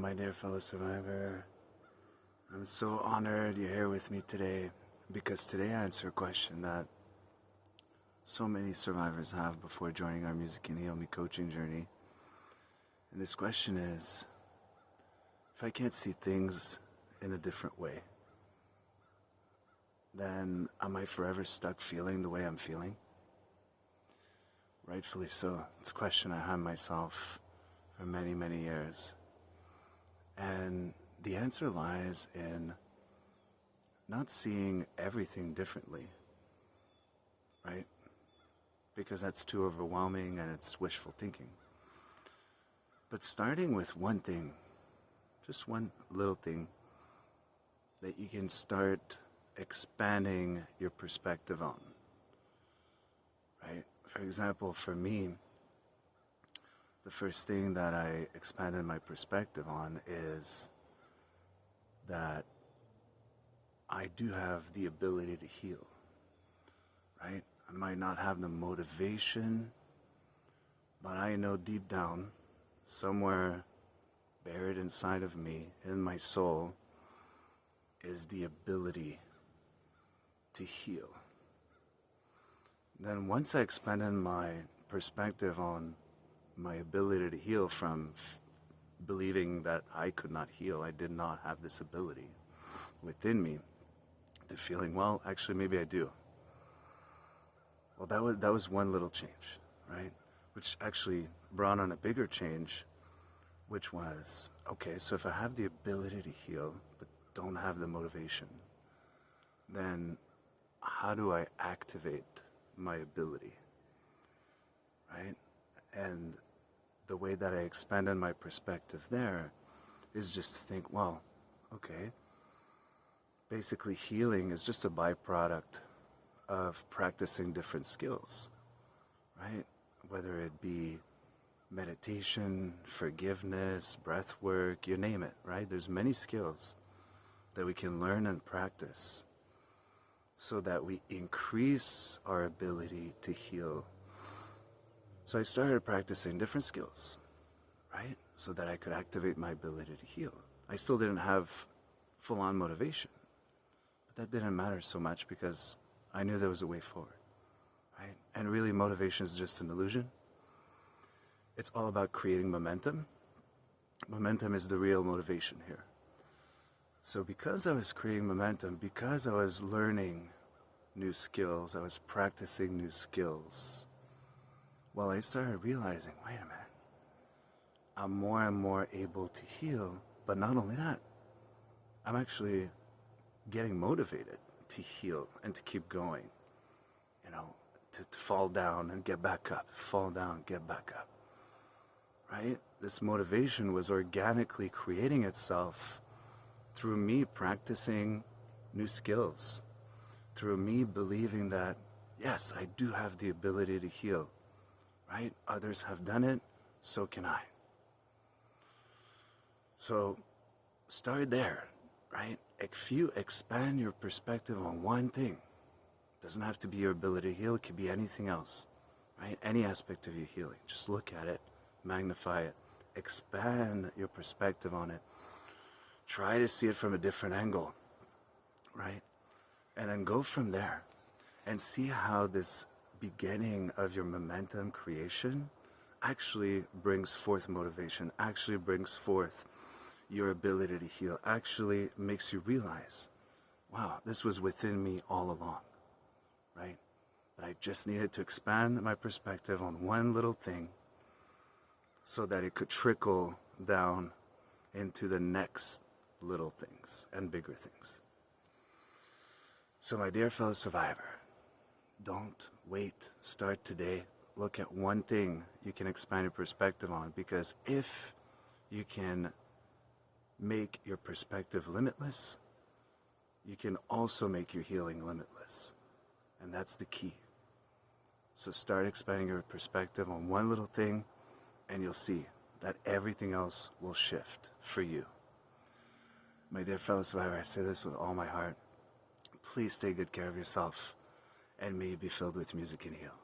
my dear fellow survivor. I'm so honored you're here with me today because today I answer a question that so many survivors have before joining our Music Can Heal Me coaching journey. And this question is, if I can't see things in a different way, then am I forever stuck feeling the way I'm feeling? Rightfully so. It's a question I had myself for many, many years. And the answer lies in not seeing everything differently, right? Because that's too overwhelming and it's wishful thinking. But starting with one thing, just one little thing that you can start expanding your perspective on, right? For example, for me, the first thing that I expanded my perspective on is that I do have the ability to heal, right? I might not have the motivation, but I know deep down, somewhere buried inside of me, in my soul, is the ability to heal. Then once I expanded my perspective on my ability to heal from believing that I could not heal, I did not have this ability within me, to feeling, well, actually maybe I do. Well, that was one little change, right? Which actually brought on a bigger change, which was, okay, so if I have the ability to heal but don't have the motivation, then how do I activate my ability, right? And the way that I expanded my perspective there is just to think, well, okay, basically healing is just a byproduct of practicing different skills, right? Whether it be meditation, forgiveness, breath work, you name it, right? There's many skills that we can learn and practice so that we increase our ability to heal. So I started practicing different skills, right? So that I could activate my ability to heal. I still didn't have full-on motivation, but that didn't matter so much because I knew there was a way forward, right? And really, motivation is just an illusion. It's all about creating momentum. Momentum is the real motivation here. So because I was creating momentum, because I was learning new skills, I was practicing new skills, well, I started realizing, wait a minute, I'm more and more able to heal, but not only that, I'm actually getting motivated to heal and to keep going, to fall down and get back up, fall down, get back up, right? This motivation was organically creating itself through me practicing new skills, through me believing that, yes, I do have the ability to heal, right? Others have done it, so can I. So start there, right? If you expand your perspective on one thing, it doesn't have to be your ability to heal, it could be anything else, right? Any aspect of your healing. Just look at it, magnify it, expand your perspective on it. Try to see it from a different angle, right? And then go from there and see how this beginning of your momentum creation actually brings forth motivation, actually brings forth your ability to heal, actually makes you realize, wow, this was within me all along, right? But I just needed to expand my perspective on one little thing so that it could trickle down into the next little things and bigger things. So my dear fellow survivor, don't wait. Start today. Look at one thing you can expand your perspective on, because if you can make your perspective limitless, you can also make your healing limitless. And that's the key. So start expanding your perspective on one little thing, and you'll see that everything else will shift for you. My dear fellow survivor, I say this with all my heart. Please take good care of yourself, and may you be filled with music and heal.